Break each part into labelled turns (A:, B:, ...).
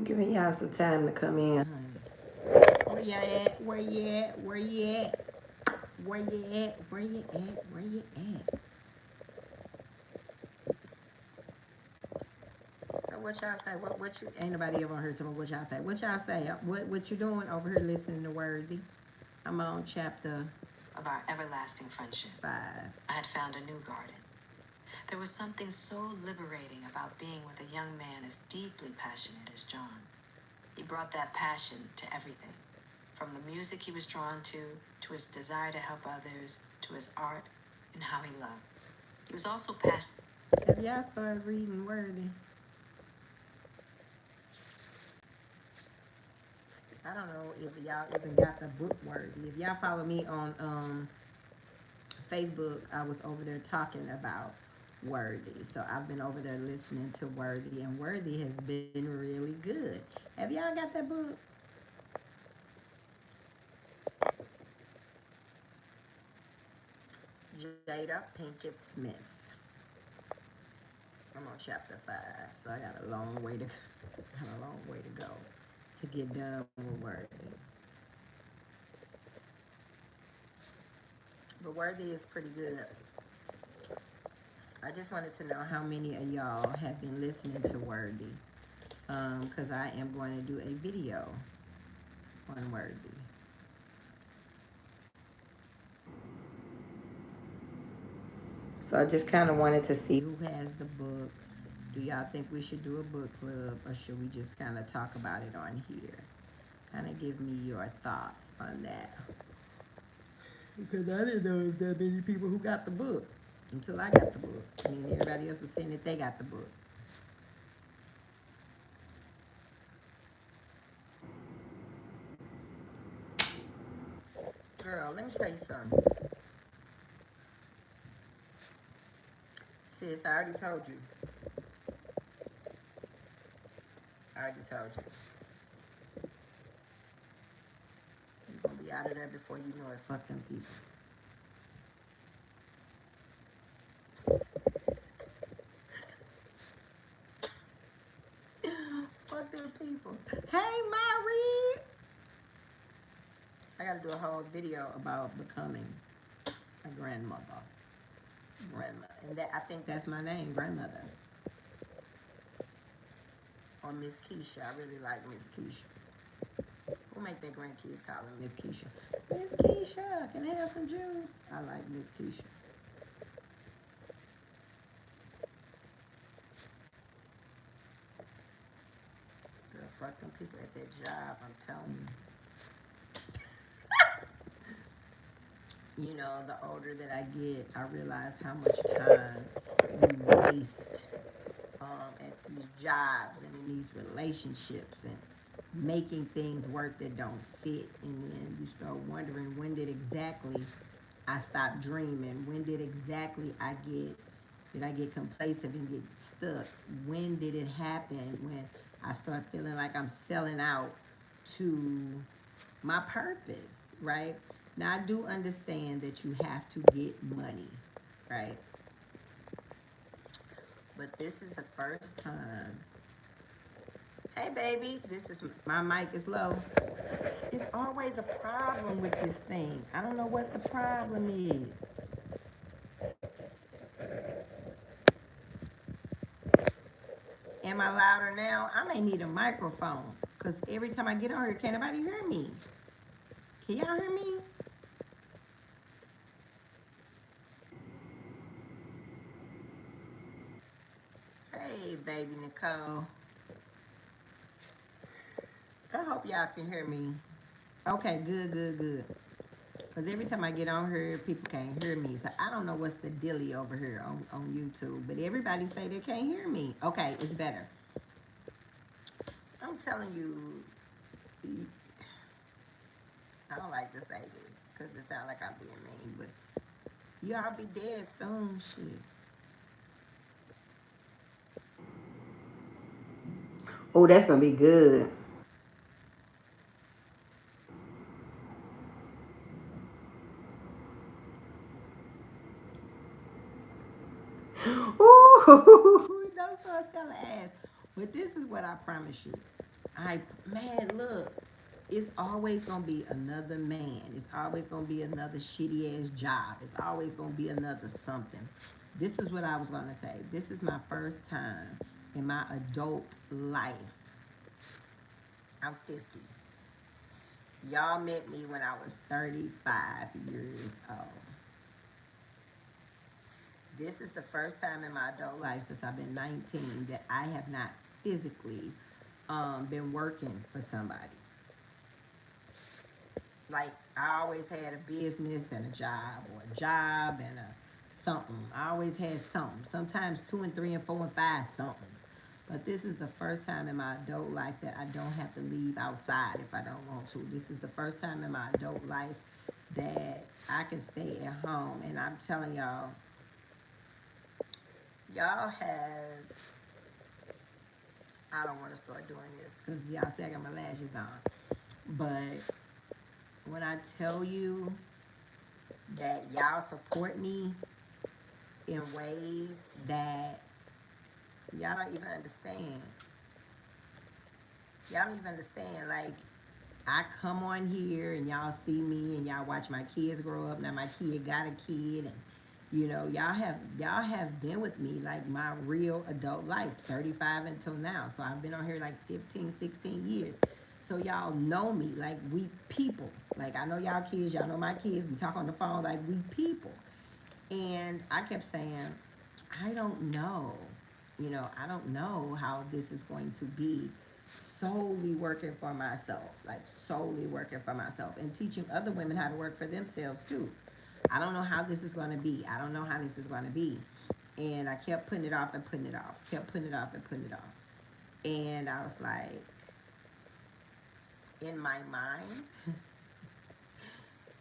A: Giving y'all some time to come in, honey. Where you at? Where you at? Where you at? Where you at? Where you at? Where you at? So what y'all say? What you ain't nobody ever heard to me what y'all say? What y'all say? What you doing over here listening to Worthy? I'm on chapter
B: of our everlasting friendship.
A: 5.
B: I had found a new garden. There was something so liberating about being with a young man as deeply passionate as John. He brought that passion to everything, from the music he was drawn to his desire to help others, to his art, and how he loved. He was also passionate.
A: Have y'all started reading Worthy? I don't know if y'all even got the book Worthy. If y'all follow me on Facebook, I was over there talking about Worthy. So I've been over there listening to Worthy, and Worthy has been really good. Have y'all got that book? Jada Pinkett Smith. I'm on chapter 5, so I got a long way to go to get done with Worthy. But Worthy is pretty good. I just wanted to know how many of y'all have been listening to Worthy, because I am going to do a video on Worthy. So I just kind of wanted to see who has the book. Do y'all think we should do a book club, or should we just kind of talk about it on here? Kind of give me your thoughts on that. Because I didn't know if there many people who got the book until I got the book. And everybody else was saying that they got the book. Girl, let me tell you something. Sis, I already told you. I already told you. You're going to be out of there before you know it. Fuck them people. Fuck them people. Hey, Mary! I got to do a whole video about becoming a grandmother. And that, I think that's my name, grandmother. Or Miss Keisha. I really like Miss Keisha. Who make their grandkids call her Miss Keisha? Miss Keisha, can I have some juice? I like Miss Keisha. Girl, fuck them people at that job, I'm telling you. You know, the older that I get, I realize how much time we waste at these jobs and in these relationships and making things work that don't fit. And then you start wondering, when did exactly I stop dreaming? When did exactly did I get complacent and get stuck? When did it happen when I start feeling like I'm selling out to my purpose, right? Now, I do understand that you have to get money, right? But this is the first time. Hey, baby, this is my mic is low. It's always a problem with this thing. I don't know what the problem is. Am I louder now? I may need a microphone because every time I get on here, can't nobody hear me. Can y'all hear me? Hey, baby Nicole. I hope y'all can hear me. Okay, good. Because every time I get on here, people can't hear me. So I don't know what's the dilly over here on YouTube. But everybody say they can't hear me. Okay, it's better. I'm telling you, I don't like to say this because it sounds like I'm being mean. But y'all be dead soon, shit. Oh, that's going to be good. Ooh, don't start selling ass. But this is what I promise you. Man, look, it's always gonna be another man. It's always gonna be another shitty ass job. It's always gonna be another something. This is what I was gonna say. This is my first time in my adult life. I'm 50. Y'all met me when I was 35 years old. This is the first time in my adult life since I've been 19 that I have not physically been working for somebody. Like I always had a business and a job, or a job and a something. I always had something. Sometimes two and three and four and five somethings. But this is the first time in my adult life that I don't have to leave outside if I don't want to. This is the first time in my adult life that I can stay at home. And I'm telling y'all, y'all have, I don't want to start doing this because y'all say I got my lashes on. But when I tell you that y'all support me in ways that y'all don't even understand. Y'all don't even understand. Like, I come on here and y'all see me and y'all watch my kids grow up. Now my kid got a kid, and y'all have been with me like my real adult life, 35 until now. So I've been on here like 15, 16 years. So y'all know me like we people. Like I know y'all kids, y'all know my kids. We talk on the phone like we people. And I kept saying, I don't know. I don't know how this is going to be solely working for myself, like solely working for myself and teaching other women how to work for themselves too. I don't know how this is going to be. I don't know how this is going to be. And I kept putting it off and putting it off, kept putting it off and putting it off. And I was like, in my mind,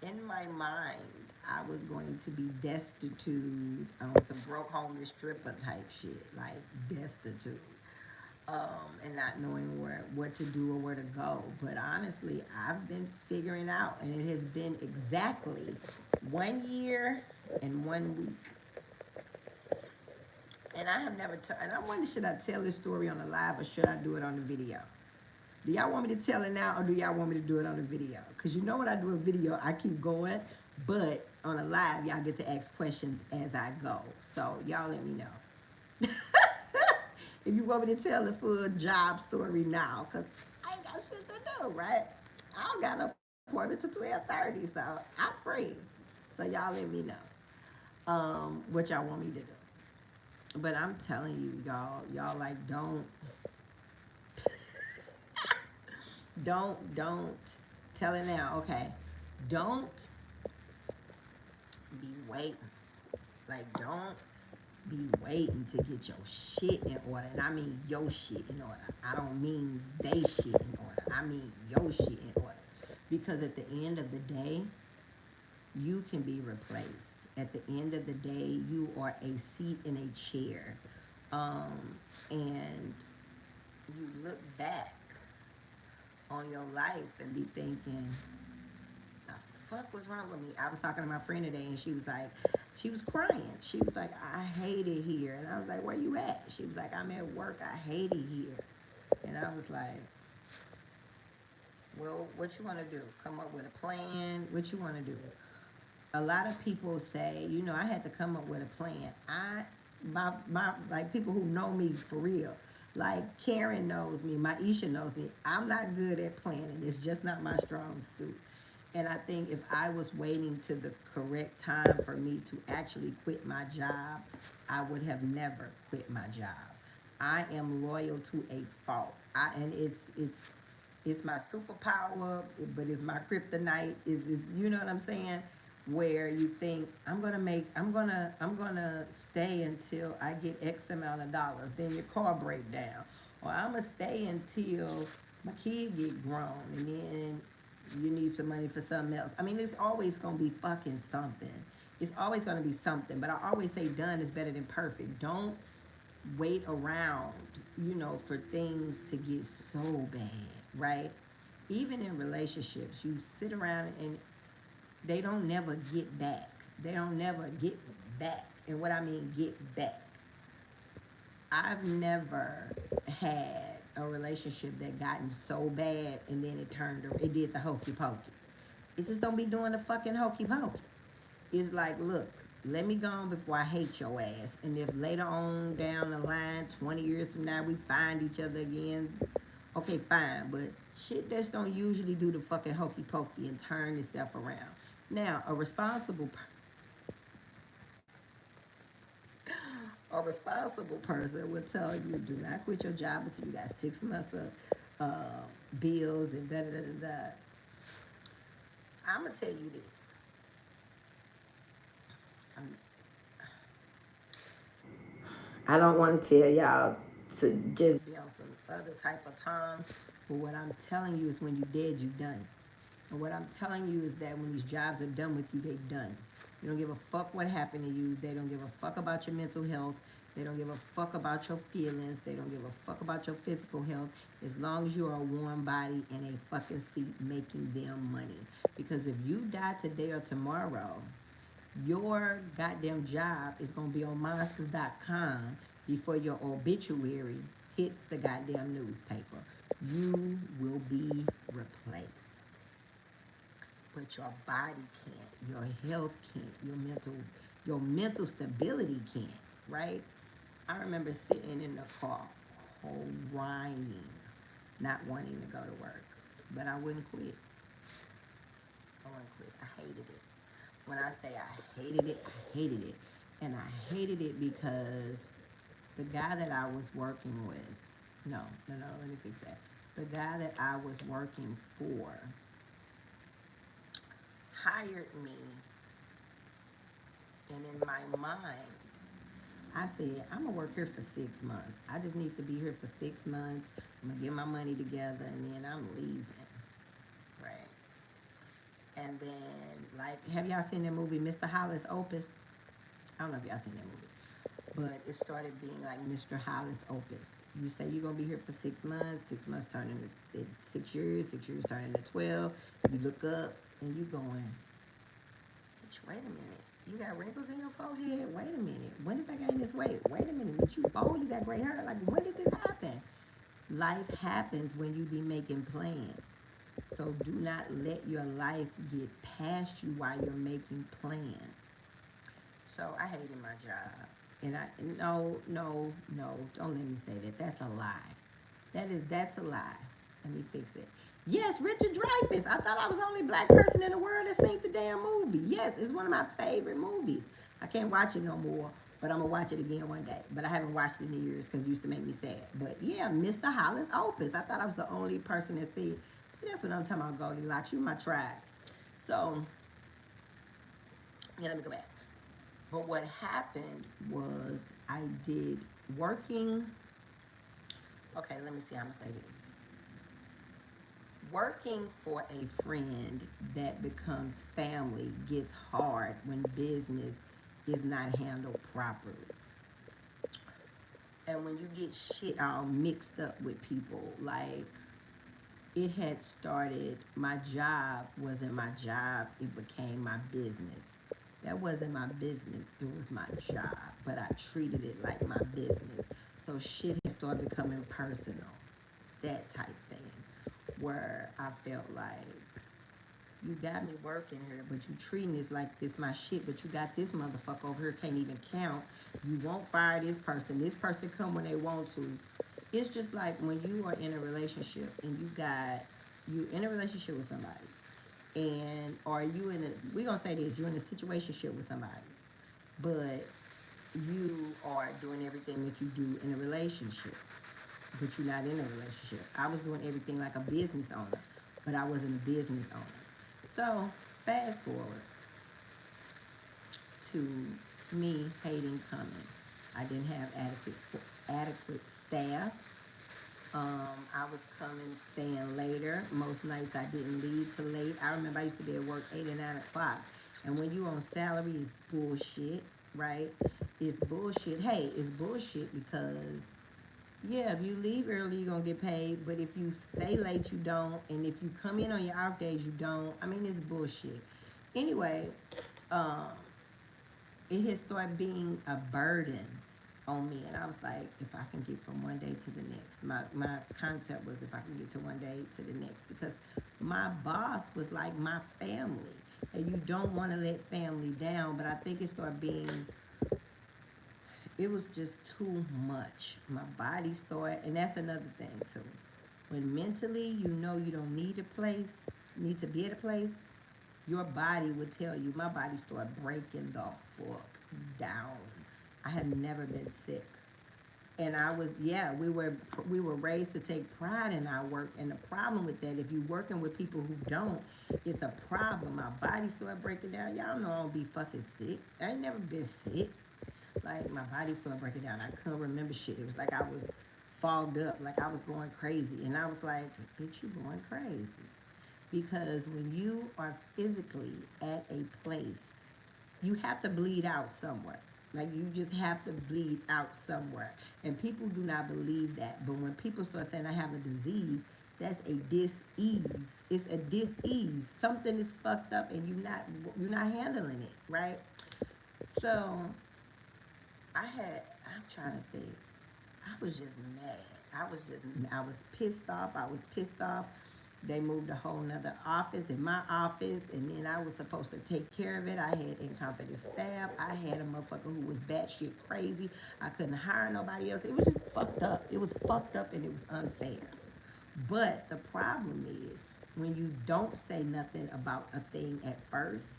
A: in my mind, I was going to be destitute on some broke homeless stripper type shit, like destitute, and not knowing what to do or where to go. But honestly, I've been figuring out, and it has been exactly 1 year and 1 week. And I have never, and I wonder, should I tell this story on the live or should I do it on the video? Do y'all want me to tell it now or do y'all want me to do it on the video? Because when I do a video, I keep going. But on a live, y'all get to ask questions as I go. So y'all let me know. If you want me to tell the full job story now. Because I ain't got shit to do, right? I don't got no appointment to 12:30. So I'm free. So y'all let me know what y'all want me to do. But I'm telling you, y'all like don't tell it now. Okay, don't be waiting. Like, don't be waiting to get your shit in order. And I mean your shit in order. I don't mean they shit in order. I mean your shit in order. Because at the end of the day, you can be replaced. At the end of the day, you are a seat in a chair. And you look back on your life and be thinking, the fuck was wrong with me? I was talking to my friend today and she was crying. She was like, I hate it here. And I was like, where you at? She was like, I'm at work. I hate it here. And I was like, well, what you want to do? Come up with a plan? What you want to do? A lot of people say, I had to come up with a plan. My like people who know me for real, like Karen knows me, Maisha knows me. I'm not good at planning. It's just not my strong suit. And I think if I was waiting to the correct time for me to actually quit my job, I would have never quit my job. I am loyal to a fault. And it's my superpower, but it's my kryptonite. It's you know what I'm saying? Where you think I'm gonna stay until I get X amount of dollars. Then your car break down, or I'm gonna stay until my kid get grown, and then you need some money for something else. I mean, it's always gonna be fucking something. It's always gonna be something. But I always say done is better than perfect. Don't wait around, for things to get so bad, right? Even in relationships, you sit around and they don't never get back. They don't never get back. And what I mean get back, I've never had a relationship that gotten so bad and then it did the hokey pokey. It just don't be doing the fucking hokey pokey. It's like, look, let me go on before I hate your ass. And if later on down the line, 20 years from now, we find each other again, okay, fine. But shit just don't usually do the fucking hokey pokey and turn itself around. Now, a responsible person will tell you, do not quit your job until you got 6 months of bills and da da da da da. I'm gonna tell you this. I'm, I don't want to tell y'all to just be on some other type of time, but what I'm telling you is when you dead, you done. And what I'm telling you is that when these jobs are done with you, they done. They don't give a fuck what happened to you. They don't give a fuck about your mental health. They don't give a fuck about your feelings. They don't give a fuck about your physical health as long as you're a warm body in a fucking seat making them money. Because if you die today or tomorrow, your goddamn job is going to be on monsters.com before your obituary hits the goddamn newspaper. You will be replaced. But your body can't, your health can't, your mental stability can't, right? I remember sitting in the car crying, not wanting to go to work. But I wouldn't quit. I wouldn't quit. I hated it. When I say I hated it, I hated it. And I hated it because the guy that I was working with, no, let me fix that. The guy that I was working for hired me, and in my mind, I said, I'm gonna work here for 6 months. I just need to be here for 6 months. I'm gonna get my money together, and then I'm leaving, right? And then, like, have y'all seen that movie, Mr. Hollis Opus? I don't know if y'all seen that movie, but it started being like Mr. Hollis Opus. You say you're gonna be here for 6 months. 6 months turn into 6 years. 6 years turn into 12. You look up and you going, bitch, wait a minute. You got wrinkles in your forehead? Wait a minute. When did I gain this weight? Wait a minute. But you old, you got gray hair. Like, when did this happen? Life happens when you be making plans. So do not let your life get past you while you're making plans. So I hated my job. And no, don't let me say that. That's a lie. That's a lie. Let me fix it. Yes, Richard Dreyfuss. I thought I was the only black person in the world that seen the damn movie. Yes, it's one of my favorite movies. I can't watch it no more, but I'm gonna watch it again one day. But I haven't watched it in years because it used to make me sad. But yeah, Mr. Hollis Opus. I thought I was the only person that see. That's what I'm talking about, Goldilocks. You my tribe. So yeah, let me go back. But what happened was I did working. Okay, let me see how I'm gonna say this. Working for a friend that becomes family gets hard when business is not handled properly. And when you get shit all mixed up with people, like it had started, my job wasn't my job, it became my business. That wasn't my business, it was my job, but I treated it like my business. So shit had started becoming personal, that type thing, where I felt like, you got me working here, but you treating this like this my shit, but you got this motherfucker over here can't even count. You won't fire this person. This person come when they want to. It's just like when you are in a relationship and you in a relationship with somebody, and are you in a, we gonna say this, you're in a situationship with somebody, but you are doing everything that you do in a relationship, but you're not in a relationship. I was doing everything like a business owner, but I wasn't a business owner. So fast forward to me hating coming. I didn't have adequate staff. I was coming, staying later. Most nights I didn't leave till late. I remember I used to be at work 8 or 9 o'clock. And when you on salary, it's bullshit, right? It's bullshit. Hey, it's bullshit because, yeah, if you leave early, you're going to get paid. But if you stay late, you don't. And if you come in on your off days, you don't. I mean, it's bullshit. Anyway, um, it has started being a burden on me. And I was like, if I can get from one day to the next. My concept was if I can get to one day to the next, because my boss was like my family. And you don't want to let family down, but I think it started being, it was just too much. My body started, and that's another thing too. When mentally you know you don't need a place, need to be at a place, your body would tell you. My body started breaking the fuck down. I have never been sick. And I was, yeah, we were raised to take pride in our work. And the problem with that, if you're working with people who don't, it's a problem. My body started breaking down. Y'all know I don't be fucking sick. I ain't never been sick. Like, my body started breaking down. I couldn't remember shit. It was like I was fogged up, like I was going crazy. And I was like, bitch, you going crazy. Because when you are physically at a place, you have to bleed out somewhere. Like, you just have to bleed out somewhere. And people do not believe that. But when people start saying I have a disease, that's a dis-ease. It's a dis-ease. Something is fucked up and you're not handling it, right? So I'm trying to think. I was just mad. I was pissed off. I was pissed off. They moved a whole nother office in my office, and then I was supposed to take care of it. I had incompetent staff. I had a motherfucker who was batshit crazy. I couldn't hire nobody else. It was just fucked up. It was fucked up and it was unfair. But the problem is when you don't say nothing about a thing at first,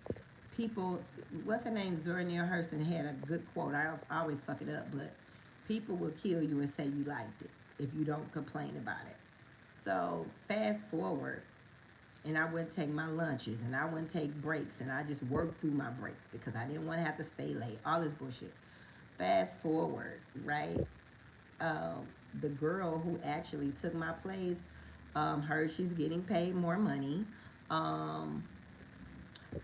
A: people, what's her name, Zora Neale Hurston had a good quote. I always fuck it up, but people will kill you and say you liked it if you don't complain about it. So fast forward, and I wouldn't take my lunches, and I wouldn't take breaks, and I just worked through my breaks because I didn't want to have to stay late. All this bullshit. Fast forward, right? Um, the girl who actually took my place, heard she's getting paid more money. Um,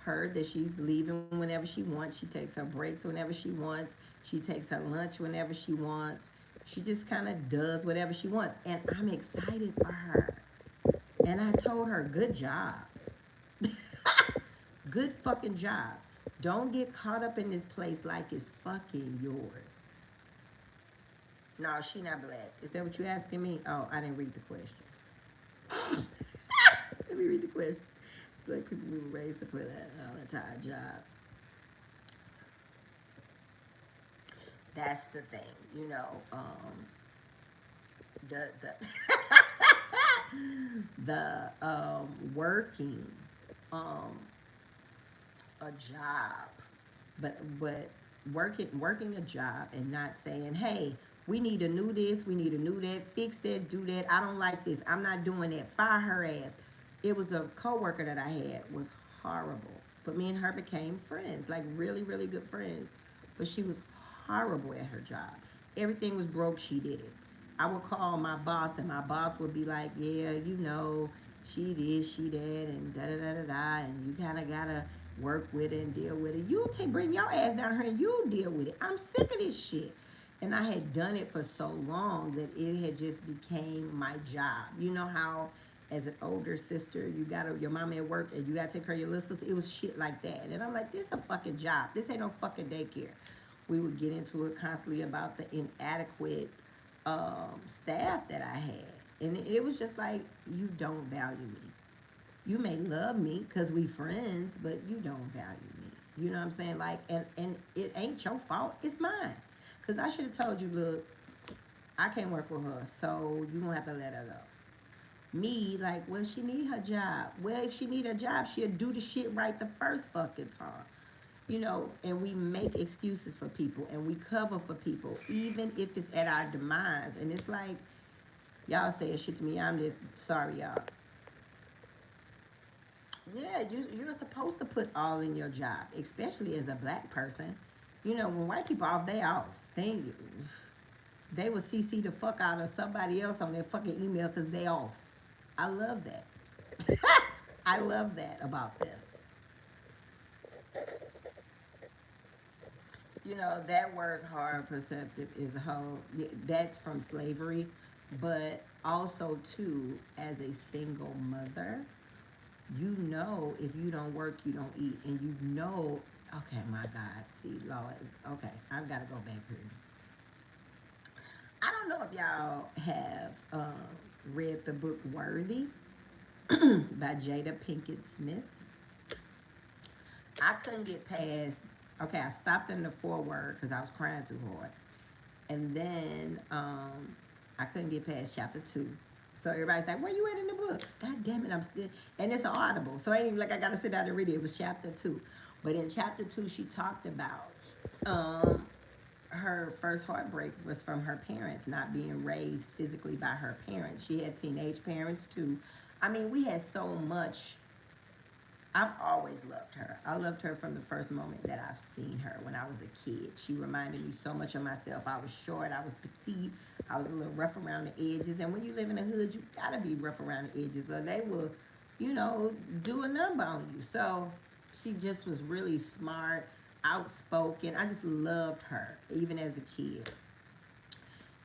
A: Heard that she's leaving whenever she wants. She takes her breaks whenever she wants. She takes her lunch whenever she wants. She just kind of does whatever she wants. And I'm excited for her. And I told her, good job. Good fucking job. Don't get caught up in this place like it's fucking yours. No, she not black. Is that what you asking me? Oh, I didn't read the question. Let me read the question. Black people were raised to put a entire job. That's the thing, the the working um a job, but working a job and not saying, hey, we need to do this, we need to do that, fix that, do that. I don't like this. I'm not doing that. Fire her ass. It was a coworker that I had was horrible, but me and her became friends, like really really good friends. But she was horrible at her job. Everything was broke. She did it. I would call my boss, and my boss would be like, yeah, she this, she that, and da da da da da, and you kind of gotta work with it and deal with it. You take bring your ass down here and you deal with it. I'm sick of this shit. And I had done it for so long that it had just became my job. You know how as an older sister, you gotta your mama at work and you gotta take care of your little sister. It was shit like that. And I'm like, this is a fucking job. This ain't no fucking daycare. We would get into it constantly about the inadequate staff that I had. And it was just like, you don't value me. You may love me because we friends, but you don't value me. You know what I'm saying? Like, and it ain't your fault. It's mine. Because I should have told you, look, I can't work with her, so you gonna have to let her go. Me, like, well, she need her job. Well, if she need a job, she'll do the shit right the first fucking time. And we make excuses for people and we cover for people, even if it's at our demise. And it's like, y'all saying shit to me. I'm just sorry, y'all. Yeah, you're supposed to put all in your job, especially as a black person. When white people off, they off. They will CC the fuck out of somebody else on their fucking email because they off. I love that. I love that about them. That word hard perceptive is a whole, that's from slavery, but also too, as a single mother, if you don't work, you don't eat, and okay, my God, see, Lord, okay, I've got to go back here. know if y'all have read the book Worthy by Jada Pinkett Smith. I couldn't get past. Okay, I stopped in the foreword because I was crying too hard, and then I couldn't get past chapter 2. So everybody's like, "Where you at in the book?" God damn it, I'm still, and it's an audible, so it ain't even like I gotta sit down and read it. It was chapter 2, but in chapter 2, she talked about um, her first heartbreak was from her parents not being raised physically by her parents. She had teenage parents too. I mean, we had so much. I've always loved her. I loved her from the first moment that I've seen her when I was a kid. She reminded me so much of myself. I was short, I was petite, I was a little rough around the edges. And when you live in the hood, you gotta be rough around the edges or they will, do a number on you. So she just was really smart, outspoken. I just loved her, even as a kid.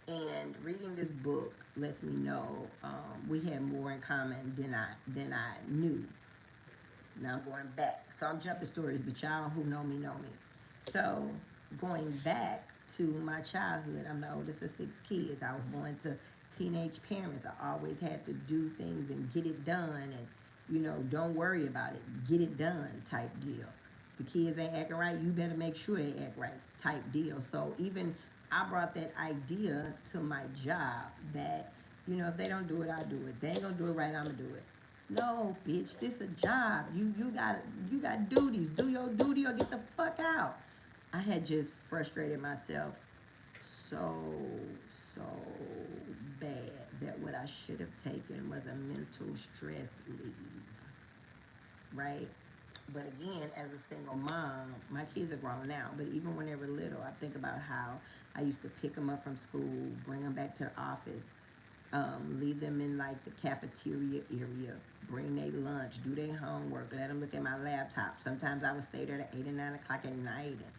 A: And reading this book lets me know we had more in common than I knew. Now I'm going back. So I'm jumping stories, but y'all who know me know me. So going back to my childhood, I'm the oldest of 6 kids. I was born to teenage parents. I always had to do things and get it done and, don't worry about it. Get it done type deal. The kids ain't acting right, you better make sure they act right type deal. So even I brought that idea to my job that, if they don't do it, I'll do it. They ain't gonna do it right, I'm gonna do it. No, bitch, this a job. You got duties. Do your duty or get the fuck out. I had just frustrated myself so so bad that what I should have taken was a mental stress leave. Right? But again, as a single mom, my kids are grown now, but even when they were little, I think about how I used to pick them up from school, bring them back to the office, leave them in like the cafeteria area, bring their lunch, do their homework, let them look at my laptop. Sometimes I would stay there to 8 or 9 o'clock at night. And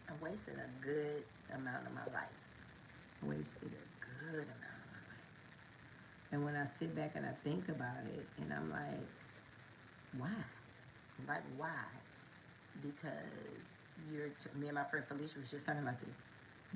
A: I wasted a good amount of my life. I wasted a good amount of my life. And when I sit back and I think about it, and I'm like, why? Like, why? Because me and my friend Felicia was just talking about this.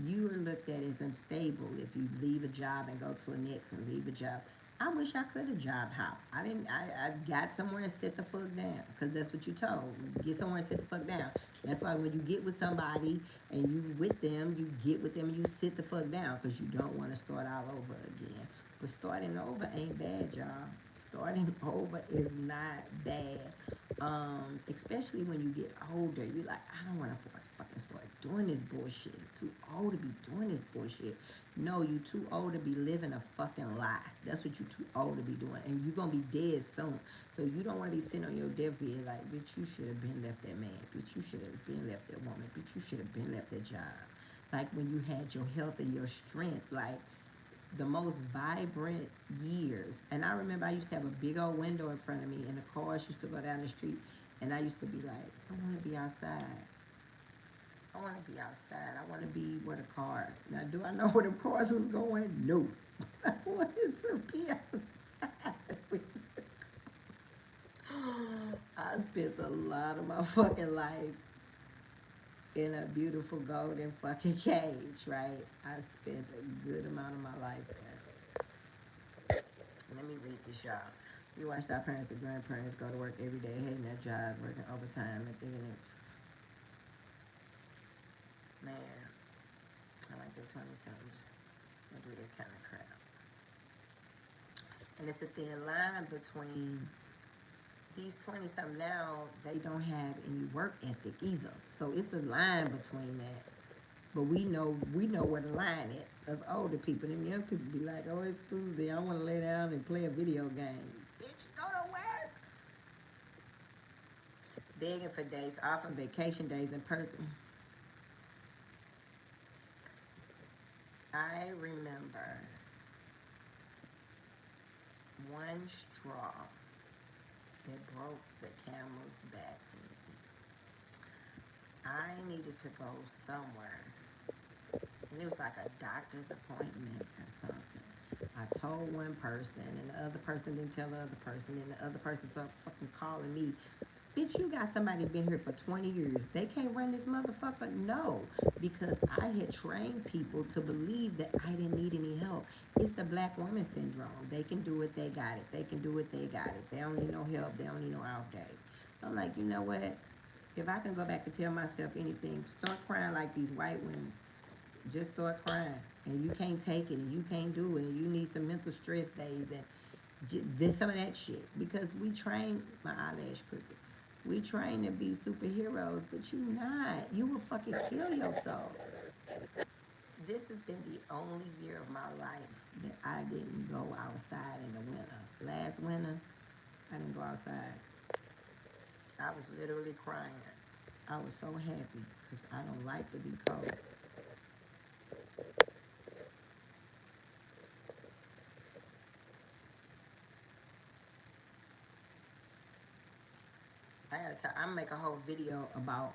A: You are looked at as unstable if you leave a job and go to a next and leave a job. I wish I could have job hop. I didn't. I got somewhere to sit the fuck down because that's what you told. Get somewhere to sit the fuck down. That's why when you get with somebody and you with them, you get with them and you sit the fuck down because you don't want to start all over again. But starting over ain't bad, y'all. Starting over is not bad. Especially when you get older, you're like, I don't want to fucking start doing this bullshit. I'm too old to be doing this bullshit. No, you too old to be living a fucking lie. That's what you too old to be doing. And you're going to be dead soon. So you don't want to be sitting on your deathbed like, bitch, you should have been left that man. Bitch, you should have been left that woman. Bitch, you should have been left that job. Like when you had your health and your strength. Like the most vibrant years. And I remember I used to have a big old window in front of me and the cars used to go down the street. And I used to be like, I want to be outside. I want to be outside. I want to be where the cars. Now, do I know where the cars was going? No. I wanted to be outside. I spent a lot of my fucking life in a beautiful golden fucking cage, right? I spent a good amount of my life there. Let me read this, y'all. We watched our parents and grandparents go to work every day, hating their jobs, working overtime, and thinking it, man, I like the 20-somethings. They do that kind of crap. And it's a thin line between these 20-something now, they don't have any work ethic either. So it's a line between that. But we know where the line is. Us older people, them young people be like, oh, it's Tuesday, I want to lay down and play a video game. Bitch, go to work. Begging for days off and vacation days in person. I remember one straw that broke the camel's back. I needed to go somewhere. And it was like a doctor's appointment or something. I told one person, and the other person didn't tell the other person, and the other person started fucking calling me Bitch, you got somebody been here for 20 years. They can't run this motherfucker? No, because I had trained people to believe that I didn't need any help. It's the black woman syndrome. They can do it, they got it. They can do it, they got it. They don't need no help. They don't need no out days. I'm like, you know what? If I can go back and tell myself anything, start crying like these white women. Just start crying. And you can't take it and you can't do it and you need some mental stress days and then some of that shit. Because we train, my eyelash crooked. We train to be superheroes, but you not. You will fucking kill yourself. This has been the only year of my life that I didn't go outside in the winter. Last winter, I didn't go outside. I was literally crying. I was so happy because I don't like to be cold. I'm gonna make a whole video about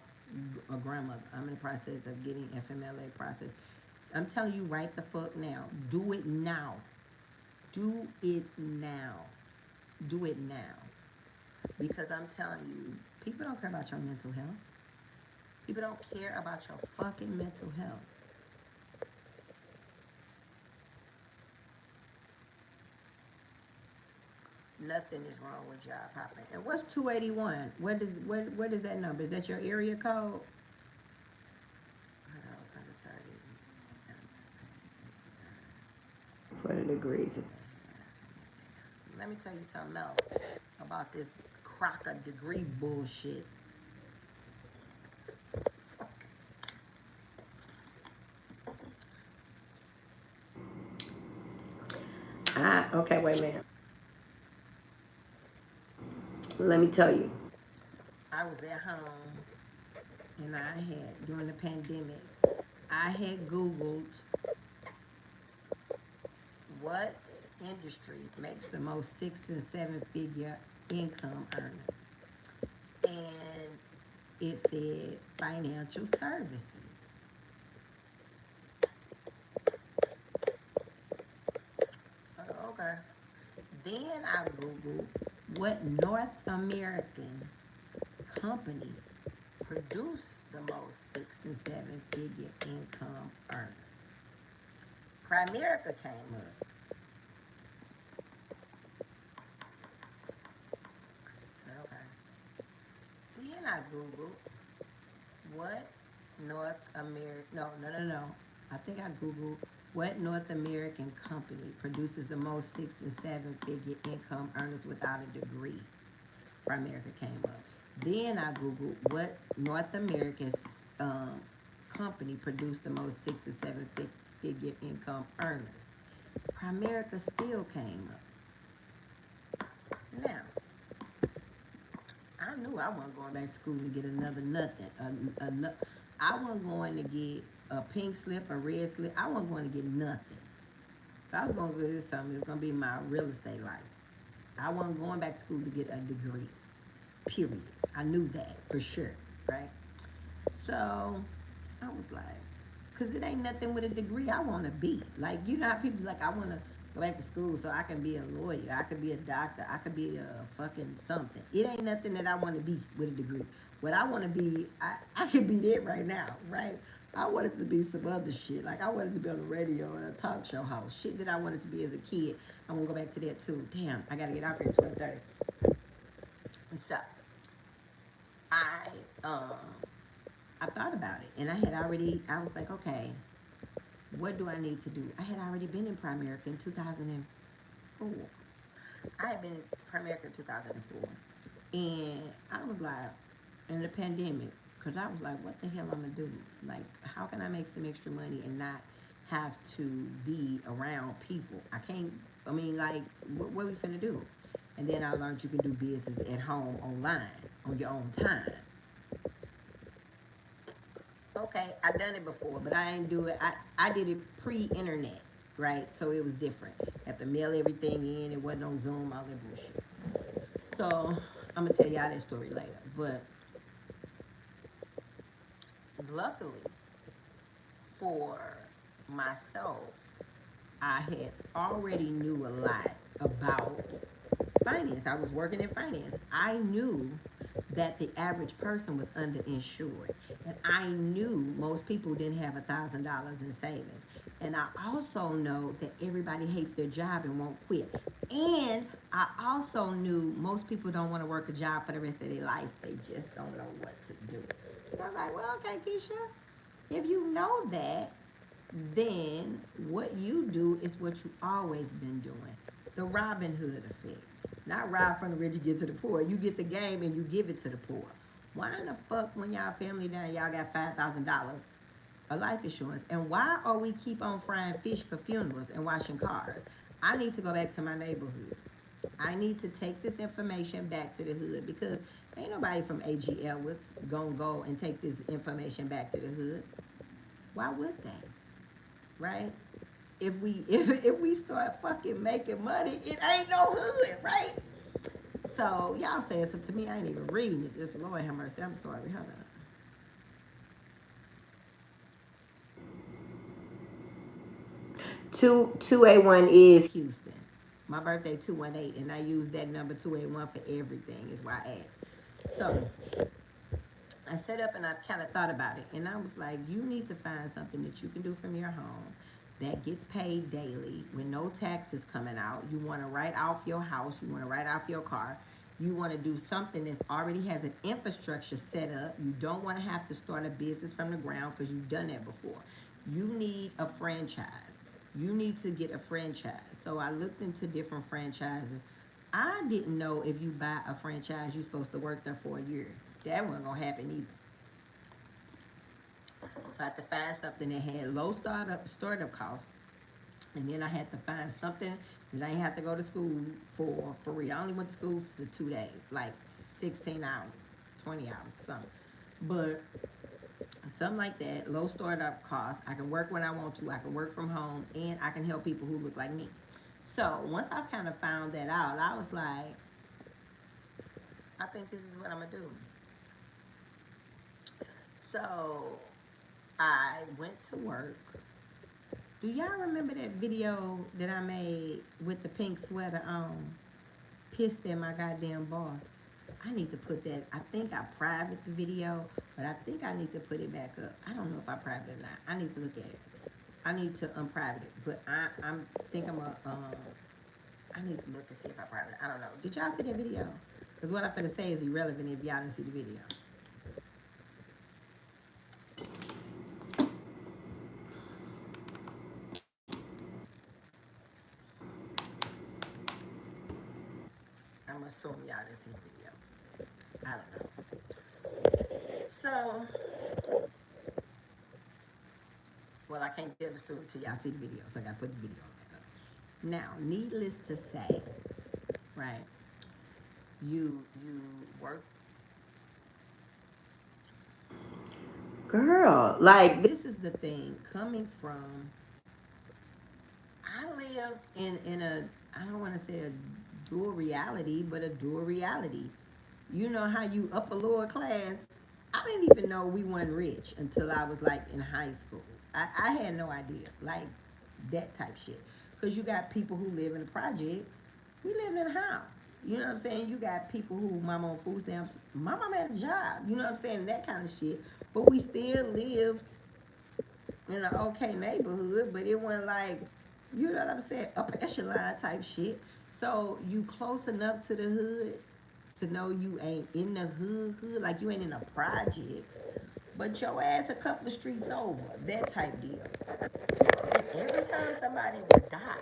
A: a grandmother. I'm in the process of getting FMLA process. I'm telling you right the fuck now. Do it now. Do it now. Do it now. Because I'm telling you, people don't care about your mental health. People don't care about your fucking mental health. Nothing is wrong with job hopping. And what's 281? What is that number? Is that your area code? For the degrees. Let me tell you something else about this crocker degree bullshit. Okay, wait a minute. Let me tell you. I was at home and I had, during the pandemic, I had Googled what industry makes the most 6 and 7 figure income earners. And it said financial services. Okay. Then I Googled what North American company produced the most 6 and 7 figure income earners. Primerica came up. So, okay. Then I Googled what North American, no. I think I Googled what North American company produces the most 6 and 7 figure income earners without a degree. Primerica came up. Then I Googled what North American company produced the most 6 and 7 figure income earners. Primerica still came up. Now, I knew I wasn't going back to school to get another nothing. I wasn't going to get a pink slip, a red slip. I wasn't going to get nothing. If I was going to get something, it was going to be my real estate license. I wasn't going back to school to get a degree. Period. I knew that for sure, right? So I was like, because it ain't nothing with a degree I want to be. Like, you know how people like, I want to go back to school so I can be a lawyer, I could be a doctor, I could be a fucking something. It ain't nothing that I want to be with a degree. What I want to be, I can be that right now, right? I wanted to be some other shit. Like, I wanted to be on the radio and a talk show host. Shit that I wanted to be as a kid. I want to go back to that too. Damn, I got to get out here at 12:30. So, I, um, I thought about it. And I was like, okay, what do I need to do? I had already been in Primerica in 2004. I had been in Primerica in 2004. And I was like, in the pandemic, because I was like, what the hell I'm going to do? Like, how can I make some extra money and not have to be around people? I can't, I mean, like, what are we finna do? And then I learned you can do business at home online on your own time. Okay, I've done it before, but I didn't do it. I did it pre-internet, right? So it was different. Have to mail everything in. It wasn't on Zoom, all that bullshit. So I'm gonna tell y'all that story later. But luckily for myself, I had already knew a lot about finance. I was working in finance. I knew that the average person was underinsured. And I knew most people didn't have $1,000 in savings. And I also know that everybody hates their job and won't quit. And I also knew most people don't want to work a job for the rest of their life. They just don't know what to do. And I was like, well, okay, Keisha, if you know that, then what you do is what you always been doing. The Robin Hood effect. Not rob from the rich and get to the poor. You get the game and you give it to the poor. Why in the fuck when y'all family down y'all got $5,000 a life insurance? And why are we keep on frying fish for funerals and washing cars? I need to go back to my neighborhood. I need to take this information back to the hood because ain't nobody from AGL was gonna go and take this information back to the hood. Why would they? Right? If we start fucking making money, it ain't no hood, right? So y'all saying something to me, I ain't even reading it. Just Lord have mercy. I'm sorry. Hold on. 281 is Houston. My birthday 218, and I use that number 281 for everything. Is why I asked. So I set up and I kind of thought about it, and I was like, you need to find something that you can do from your home that gets paid daily with no taxes coming out. You want to write off your house, you want to write off your car, you want to do something that already has an infrastructure set up. You don't want to have to start a business from the ground because you've done that before. You need a franchise. You need to get a franchise. So I looked into different franchises. I didn't know if you buy a franchise, you're supposed to work there for a year. That wasn't gonna happen either. So I had to find something that had low startup costs, and then I had to find something that I didn't have to go to school for real. I only went to school for 2 days, like 16 hours, 20 hours, something. But something like that, low startup costs. I can work when I want to. I can work from home, and I can help people who look like me. So once I kind of found that out, I was like, I think this is what I'm gonna do. So I went to work. Do y'all remember that video that I made with the pink sweater on? Pissed at my goddamn boss. I need to put that. I think I private the video, but I think I need to put it back up. I don't know if I private it or not. I need to look at it. I need to unprivate it, but I'm think I'm a I need to look and see if I private it. I don't know. Did y'all see that video? Because what I'm gonna say is irrelevant if y'all didn't see the video. I'm assuming y'all didn't see the video. I don't know. So, well, I can't tell the story until y'all see the video, so I gotta put the video on. Now, needless to say, right? You work, girl. Like this is the thing coming from. I live in a I don't want to say a dual reality, but a dual reality. You know how you upper lower class. I didn't even know we weren't rich until I was like in high school. I had no idea, like that type shit. Because you got people who live in the projects. We live in a house. You know what I'm saying? You got people who mama on food stamps. My mama had a job. You know what I'm saying? That kind of shit. But we still lived in an okay neighborhood, but it wasn't like, you know what I'm saying, upper echelon type shit. So you close enough to the hood to know you ain't in the hood, like you ain't in the projects, but your ass a couple of streets over, that type deal. And every time somebody would die,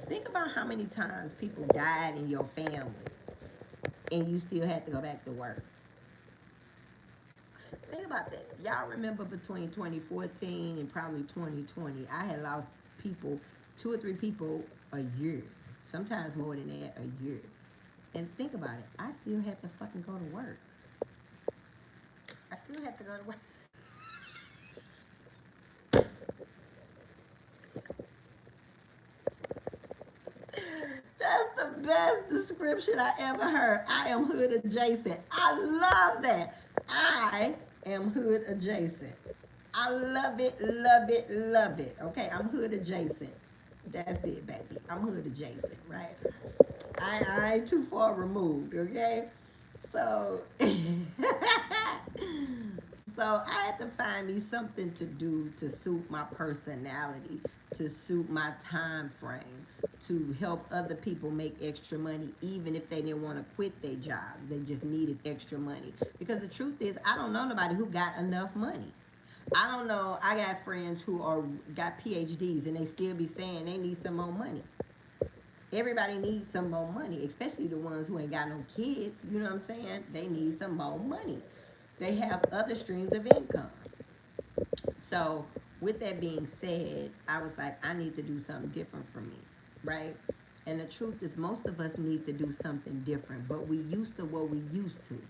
A: think about how many times people died in your family and you still had to go back to work. Think about that. Y'all remember between 2014 and probably 2020, I had lost people, two or three people a year, sometimes more than that, a year. And think about it, I still had to fucking go to work. I still had to go to work. That's the best description I ever heard. I am hood adjacent. I love that. I am hood adjacent. I love it, love it, love it. Okay, I'm hood adjacent. That's it, baby. I'm hood adjacent, right? I ain't too far removed, okay? So, so I had to find me something to do to suit my personality, to suit my time frame, to help other people make extra money, even if they didn't want to quit their job. They just needed extra money. Because the truth is, I don't know nobody who got enough money. I don't know. I got friends who are got PhDs and they still be saying they need some more money. Everybody needs some more money, especially the ones who ain't got no kids. You know what I'm saying? They need some more money. They have other streams of income. So, with that being said, I was like, I need to do something different for me, right? And the truth is, most of us need to do something different, but we used to what we used to,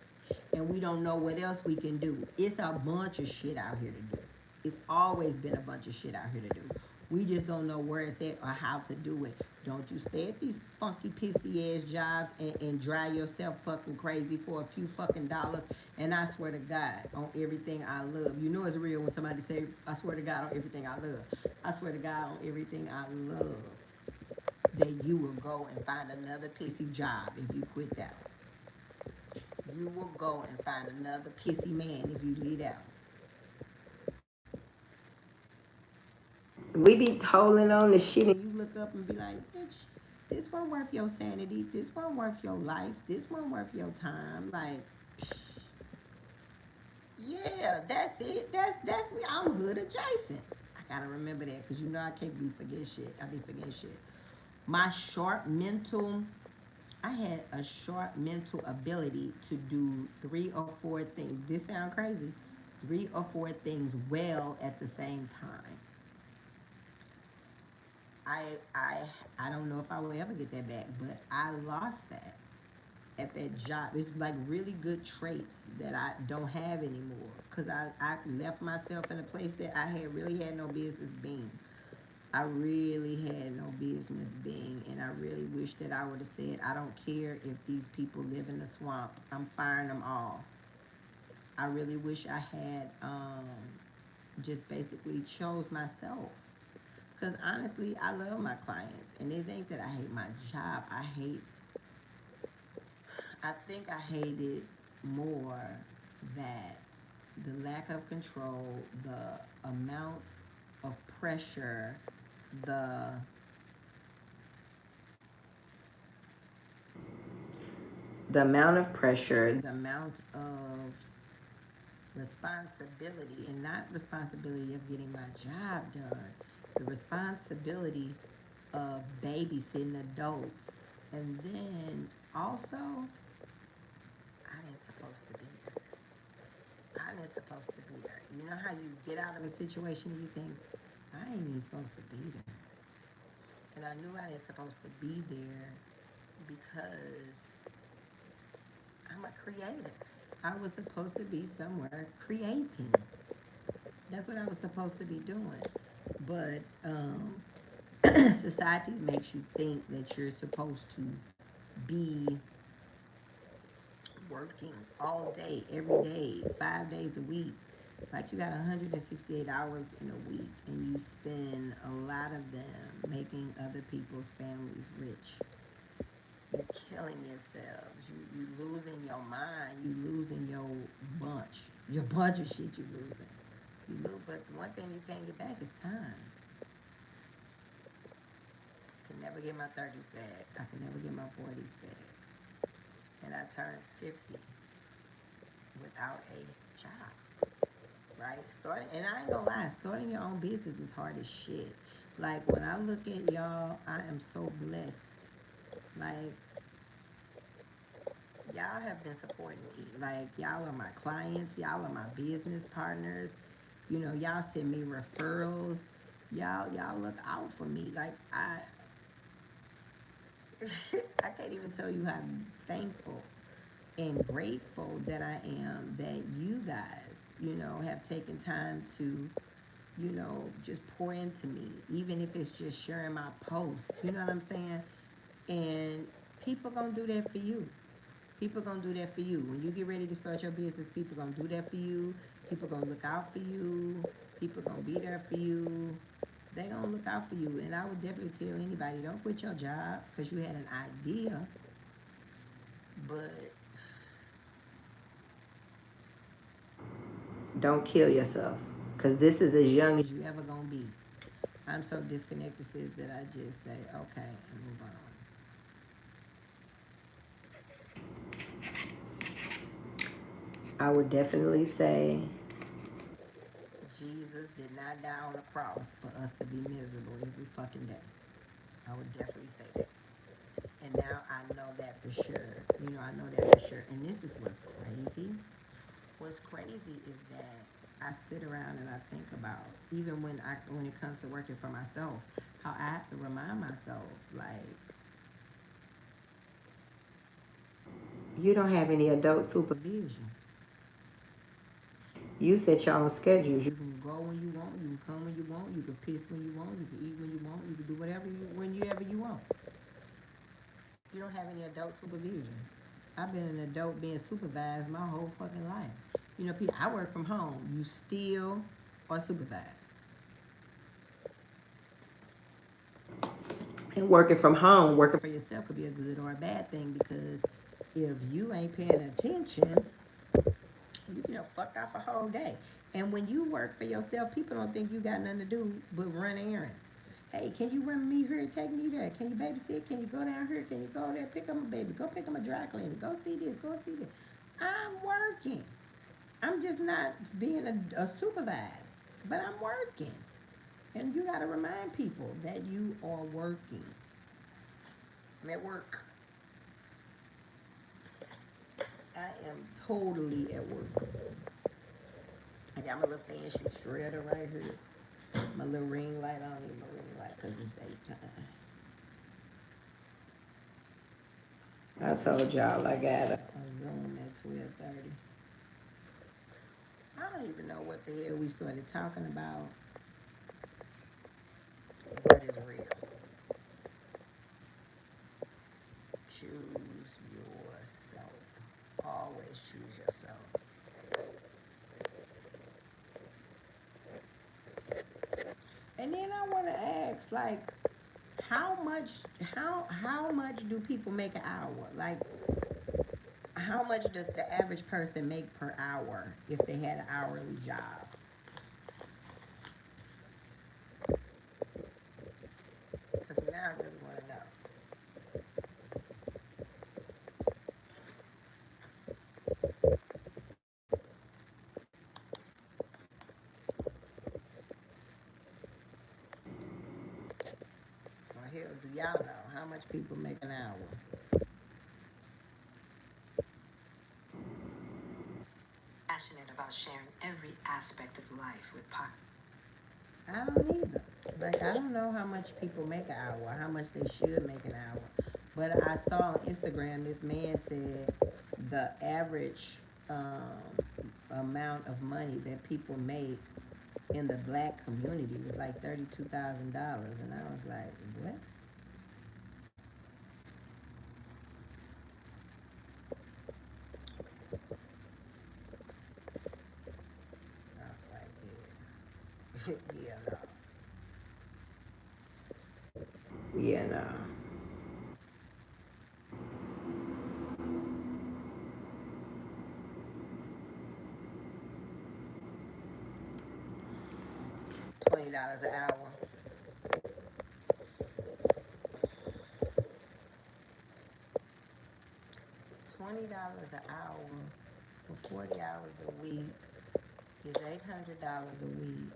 A: and we don't know what else we can do. It's a bunch of shit out here to do. It's always been a bunch of shit out here to do. We just don't know where it's at or how to do it. Don't you stay at these funky pissy ass jobs and drive yourself fucking crazy for a few fucking dollars. And I swear to God on everything I love. You know it's real when somebody say, I swear to God on everything I love. I swear to God on everything I love. That you will go and find another pissy job if you quit that one. You will go and find another pissy man if you leave that one. We be holding on to shit and you look up and be like, bitch, this one worth your sanity. This one worth your life. This one worth your time. Like, yeah, that's it. That's me. I'm hood adjacent. I gotta remember that because you know I can't be forget shit. I be forgetting shit. My short mental, I had a short mental ability to do 3 or 4 things. This sound crazy. 3 or 4 things well at the same time. I I I don't know if I will ever get that back, but I lost that at that job. It's like really good traits that I don't have anymore because I left myself in a place that I had really had no business being. I really had no business being, and I really wish that I would have said, I don't care if these people live in the swamp. I'm firing them all. I really wish I had just basically chose myself. Because honestly, I love my clients, and it ain't that I hate my job. I think I hated more that the lack of control, the amount of pressure, the amount of pressure, the amount of responsibility, and not responsibility of getting my job done, the responsibility of babysitting adults, and then also I ain't supposed to be there. I ain't supposed to be there. You know how you get out of a situation and you think, I ain't even supposed to be there. And I knew I ain't supposed to be there because I'm a creative. I was supposed to be somewhere creating. That's what I was supposed to be doing. But society makes you think that you're supposed to be working all day, every day, 5 days a week. Like you got 168 hours in a week, and you spend a lot of them making other people's families rich. You're killing yourselves. You losing your mind. You losing your bunch of shit. You losing. You lose, but the one thing you can't get back is time. I can never get my 30s back. I can never get my 40s back. And I turned 50 without a job. Right? Starting, and I ain't gonna lie, starting your own business is hard as shit. Like when I look at y'all, I am so blessed. Like y'all have been supporting me. Like y'all are my clients, y'all are my business partners. You know, y'all send me referrals. Y'all look out for me. Like I can't even tell you how thankful and grateful that I am that you guys, have taken time to, just pour into me, even if it's just sharing my post. You know what I'm saying? And people gonna do that for you. People gonna do that for you. When you get ready to start your business, people gonna do that for you. People gonna look out for you. People gonna be there for you. They gonna look out for you. And I would definitely tell anybody, don't quit your job because you had an idea. But Don't kill yourself. Because this is as young as you ever going to be. I'm so disconnected, sis, that I just say, okay, and move on. I would definitely say Jesus did not die on the cross for us to be miserable every fucking day. I would definitely say that. And now I know that for sure. I know that for sure. And this is what's crazy. What's crazy is that I sit around and I think about, even when it comes to working for myself, how I have to remind myself, like, you don't have any adult supervision. You set your own schedules. You can go when you want. You can come when you want. You can piss when you want. You can eat when you want. You can do whatever whenever you want. You don't have any adult supervision. I've been an adult being supervised my whole fucking life. People, I work from home. You still are supervised. And working from home, working for yourself could be a good or a bad thing, because if you ain't paying attention, you fucked off a whole day. And when you work for yourself, people don't think you got nothing to do but run errands. Hey, can you run me here and take me there? Can you babysit? Can you go down here? Can you go there? Pick up my baby. Go pick up my dry cleaner. Go see this. Go see this. I'm working. I'm just not being a supervised, but I'm working. And you got to remind people that you are working. I'm at work. I am totally at work. I got my little fancy shredder right here. My little ring light. I don't need my ring light because it's daytime. I told y'all I got a Zoom at 12:30. I don't even know what the hell we started talking about. What is real? Choose yourself. Always choose yourself. And then I want to ask, like, how much how much do people make an hour? Like, how much does the average person make per hour if they had an hourly job? Because now I really want to know. Well, hell, do y'all know how much people make an hour?
B: Passionate about sharing every aspect of life with Pop.
A: I don't either. Like, I don't know how much people make an hour, how much they should make an hour. But I saw on Instagram, this man said the average amount of money that people make in the black community was like $32,000. And I was like, what? I was like, yeah. Yeah, no. Yeah, no. $20 an hour. $20 an hour for 40 hours a week is $800 a week,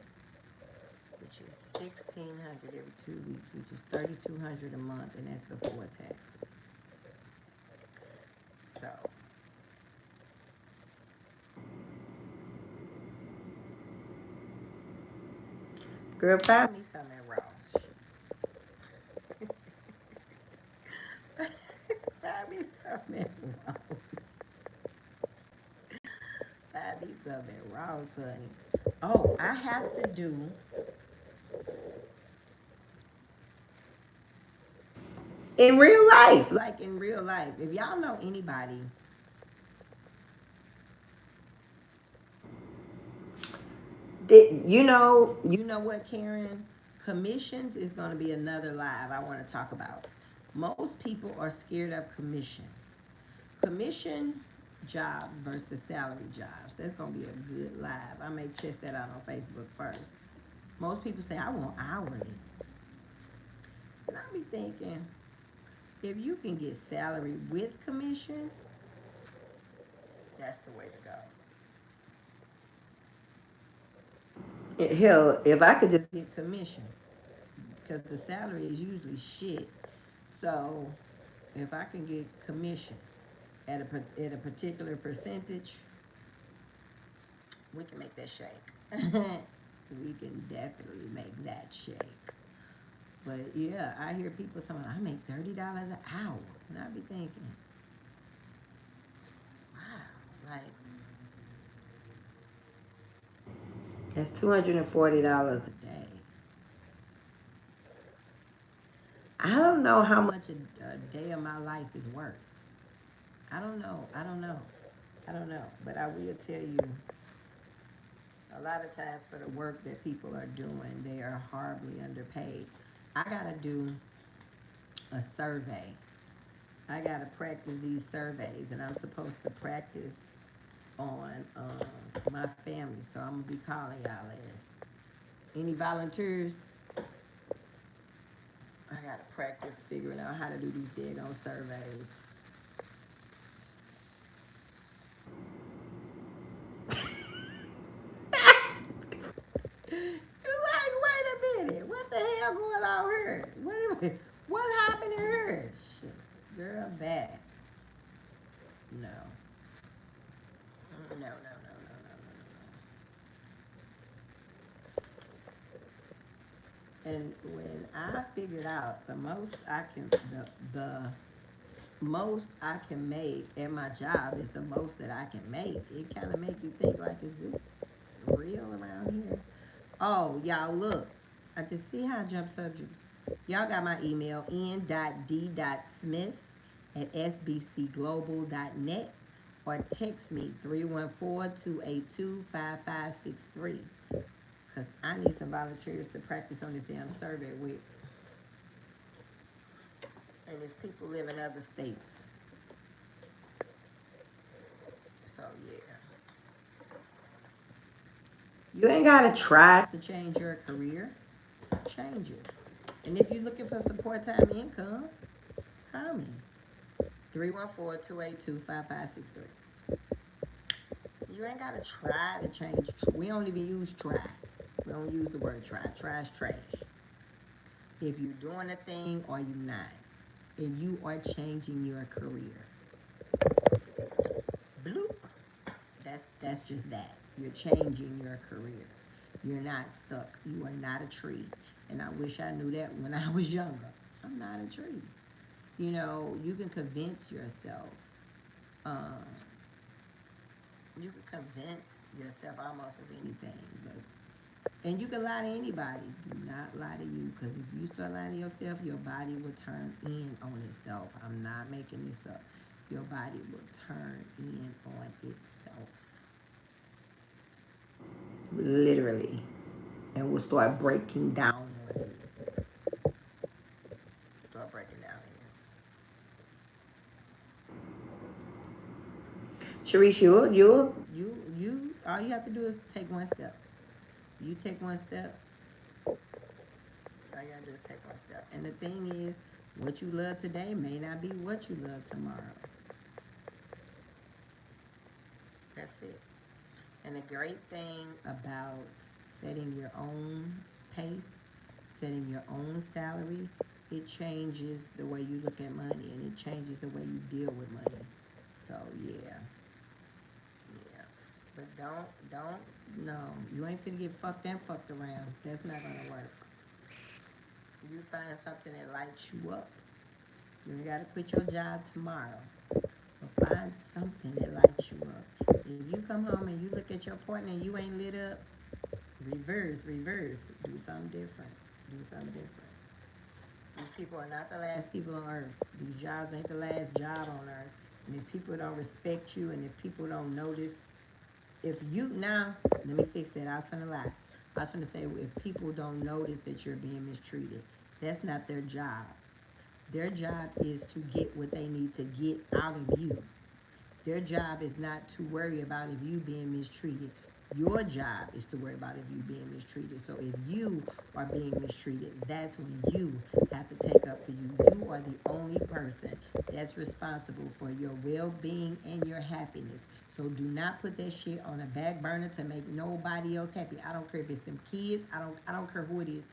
A: which is 1,600 every 2 weeks, which is 3,200 a month, and that's before taxes. So, girl, find me something at Ross. Find me something at Ross. Find me something at Ross, honey. Oh, I have to do in real life, like in real life. If y'all know anybody, you know what, Karen? Commissions is going to be another live I want to talk about. Most people are scared of commission. Commission jobs versus salary jobs. That's gonna be a good live. I may test that out on Facebook first. Most people say I want hourly, and I be thinking if you can get salary with commission, that's the way to go. Hell, if I could just get commission, because the salary is usually shit. So if I can get commission at a particular percentage, we can make that shake. We can definitely make that shake. But yeah, I hear people talking, I make $30 an hour. And I be thinking, wow, like that's $240 a day. I don't know how much a day of my life is worth. I don't know. I don't know. I don't know. But I will tell you, a lot of times for the work that people are doing, they are horribly underpaid. I gotta do a survey. I gotta practice these surveys, and I'm supposed to practice on my family. So I'm gonna be calling y'all ass. Any volunteers? I gotta practice figuring out how to do these daggone surveys. You're like, wait a minute, what the hell going on here? What happened to her? Shit, girl, bad. No. No, no, no, no, no, no, no. And when I figured out the most I can make at my job is the most that I can make. It kind of make you think like, is this real around here? Oh, y'all look. I can see how I jump subjects. Y'all got my email n.d.smith@sbcglobal.net or text me 314-282-5563 because I need some volunteers to practice on this damn survey with. And there's people live in other states. So, yeah. You ain't got to try to change your career. Change it. And if you're looking for support time income, call me. 314-282-5563. You ain't got to try to change. We don't even use try. We don't use the word try. Try is trash. If you're doing a thing or you're not, and you are changing your career, bloop. That's just that. You're changing your career. You're not stuck. You are not a tree. And I wish I knew that when I was younger. I'm not a tree. You know, you can convince yourself. Um, you can convince yourself almost of anything, and you can lie to anybody. Do not lie to you, because if you start lying to yourself, your body will turn in on itself. I'm not making this up. Your body will turn in on itself. Literally. And will start breaking down on you. Start breaking down on you. Sharice, you, all you have to do is take one step. You take one step. So all you gotta do is take one step. And the thing is, what you love today may not be what you love tomorrow. That's it. And the great thing about setting your own pace, setting your own salary, it changes the way you look at money, and it changes the way you deal with money. So yeah, yeah. But no, you ain't finna get fucked and fucked around. That's not gonna work. You find something that lights you up. You ain't gotta quit your job tomorrow. But find something that lights you up. If you come home and you look at your partner and you ain't lit up, reverse. Do something different. Do something different. These people are not the last people on earth. These jobs ain't the last job on earth. And if people don't respect you, and if people don't notice, if you now, let me fix that. I was finna lie. I was finna say, if people don't notice that you're being mistreated, that's not their job. Their job is to get what they need to get out of you. Their job is not to worry about if you being mistreated. Your job is to worry about if you being mistreated. So if you are being mistreated, that's when you have to take up for you. You are the only person that's responsible for your well-being and your happiness. So do not put that shit on a back burner to make nobody else happy. I don't care if it's them kids. I don't care who it is.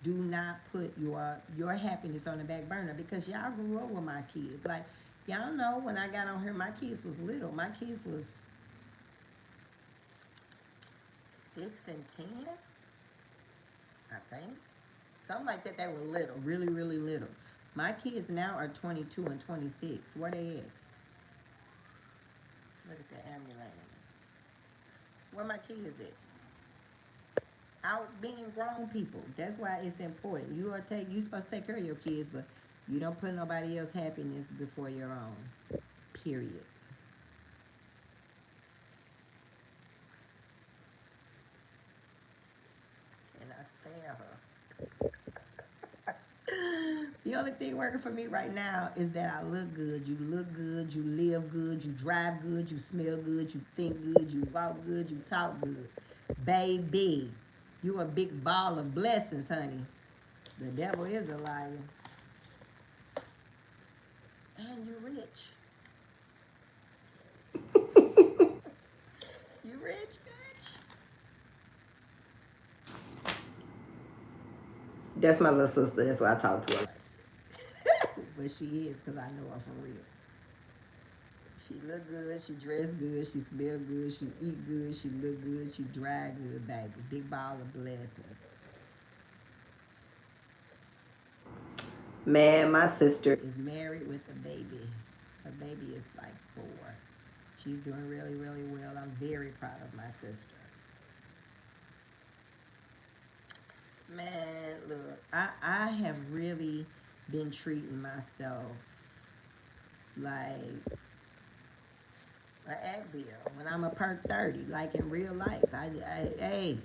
A: Do not put your happiness on the back burner because y'all grew up with my kids. Like y'all know when I got on here, my kids was little. My kids was 6 and 10, I think. Something like that. They were little, really, really little. My kids now are 22 and 26. Where they at? Look at the ambulance. Where my kids at? Out being grown people. That's why it's important. You supposed to take care of your kids, but you don't put nobody else's happiness before your own. Period. And I stay at her. The only thing working for me right now is that I look good. You look good, you live good, you drive good, you smell good, you think good, you walk good, you talk good. Baby, you a big ball of blessings, honey. The devil is a liar. And you rich. You rich, bitch. That's my little sister. That's why I talk to her. But she is, because I know her for real. She look good, she dress good, she smell good, she eat good, she look good, she drive good, baby. Big ball of blessings. Man, my sister is married with a baby. Her baby is like 4. She's doing really, really well. I'm very proud of my sister. Man, look, I have really been treating myself like an Advil when I'm a perk 30, like in real life. Hey,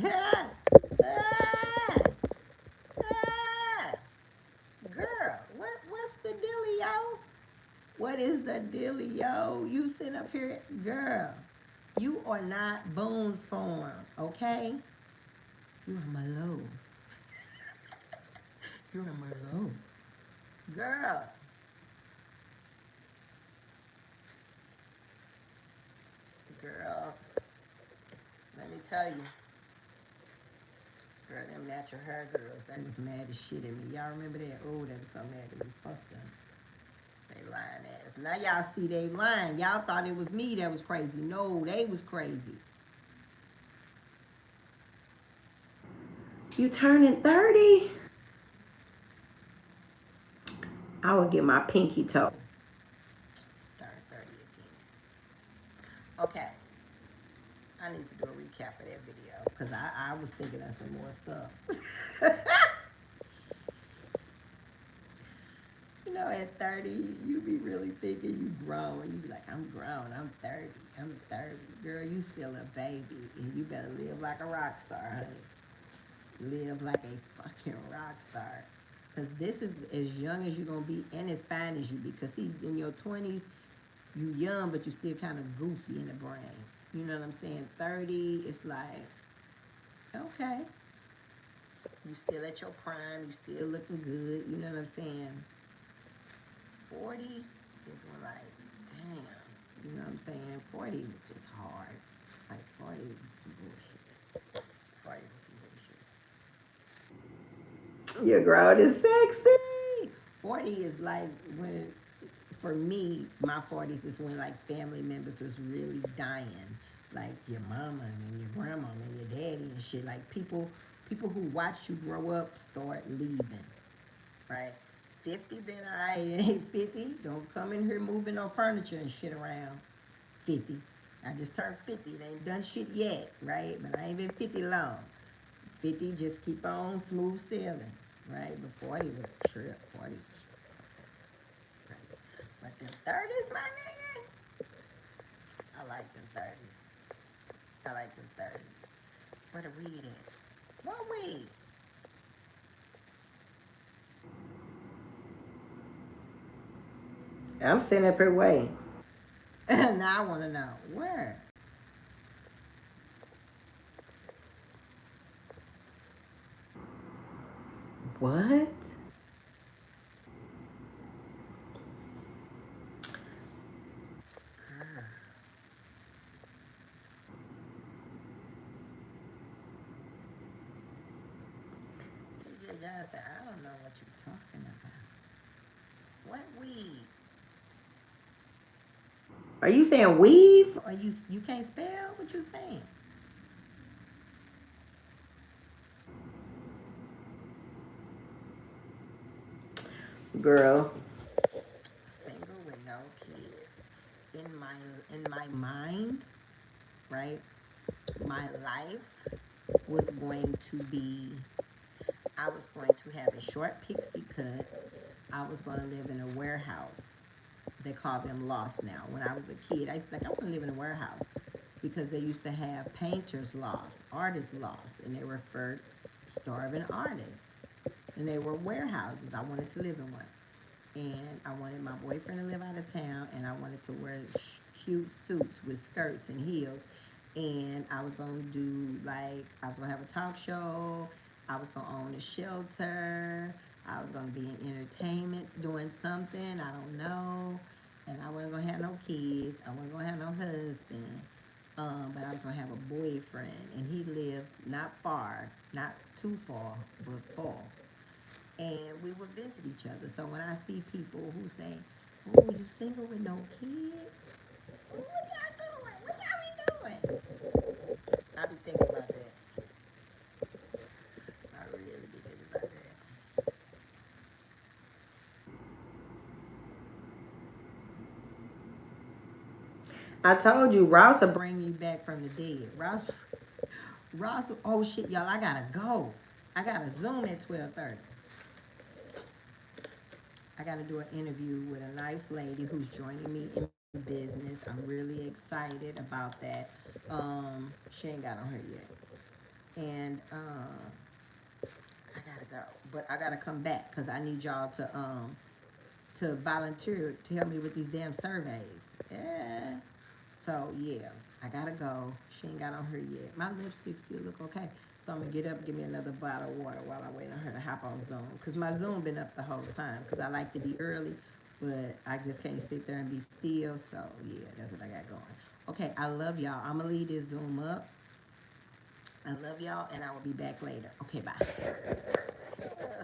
A: ah, ah, girl, what's the dealio? What is the dealio? You sitting up here, girl. You are not Boone's Farm, okay? You are Merlot. You're a Merlot. Girl, girl, let me tell you. Girl, them natural hair girls, they was mad as shit at me. Y'all remember that? Oh, they was so mad at me. Fuck them. They lying ass. Now y'all see they lying. Y'all thought it was me that was crazy. No, they was crazy. You turning 30? I would get my pinky toe. Turn 30 again. Okay. I need to do a recap of that video because I was thinking of some more stuff. You know, at 30, you be really thinking you grown. You be like, I'm grown. I'm 30. I'm 30. Girl, you still a baby. And you better live like a rock star, honey. Live like a fucking rock star. Because this is as young as you're going to be and as fine as you be. Because, see, in your 20s, you young, but you still kind of goofy in the brain. You know what I'm saying? 30, it's like, okay. You still at your prime. You still looking good. You know what I'm saying? 40 is when like, damn, you know what I'm saying? 40 was just hard. Like 40 was some bullshit. 40 was some bullshit. Your grown is sexy. 40 is like when, for me, my 40s is when like family members was really dying. Like your mama and your grandma and your daddy and shit. Like people who watched you grow up start leaving, right? 50 been alright, it ain't 50. Don't come in here moving no furniture and shit around. 50. I just turned 50. It ain't done shit yet, right? But I ain't been 50 long. 50 just keep on smooth sailing, right? But 40 was a trip. 40 was a trip. But them 30s, my nigga, I like them 30s. I like them 30s. Where the weed at? What weed? I'm sitting up here waiting. Now I want to know where.
C: What?
A: TJ Johnson, I don't know what you're talking about. What weed?
C: Are you saying weave?
A: Are you can't spell what you're saying?
C: Girl.
A: Single with no kids. In my in my mind, right? My life was going to be. I was going to have a short pixie cut. I was going to live in a warehouse. They call them lofts now. When I was a kid, I used to think I want to live in a warehouse because they used to have painters lofts, artists lofts, and they were for starving artists. And they were warehouses. I wanted to live in one. And I wanted my boyfriend to live out of town, and I wanted to wear cute suits with skirts and heels. And I was gonna do like I was gonna have a talk show. I was gonna own a shelter. I was gonna be in entertainment doing something. I don't know. And I wasn't gonna have no kids. I wasn't gonna have no husband. But I was gonna have a boyfriend, and he lived not far, not too far, but far, and we would visit each other. So when I see people who say, "Oh, you single with no kids? What y'all doing? What y'all be doing?" I be thinking about that. I really be thinking about that. I told you, Ross will bring you back from the dead. Ross. Oh shit, y'all! I gotta go. I got a Zoom at 12:30. I got to do an interview with a nice lady who's joining me in business. I'm really excited about that. She ain't got on her yet, and I gotta go, but I gotta come back because I need y'all to volunteer to help me with these damn surveys. Yeah. So yeah, I gotta go. She ain't got on her yet. My lipstick still look okay. So I'm gonna get up, give me another bottle of water while I wait on her to hop on Zoom. Cause my Zoom been up the whole time. Cause I like to be early, but I just can't sit there and be still. So yeah, that's what I got going. Okay, I love y'all. I'm gonna leave this Zoom up. I love y'all, and I will be back later. Okay, bye.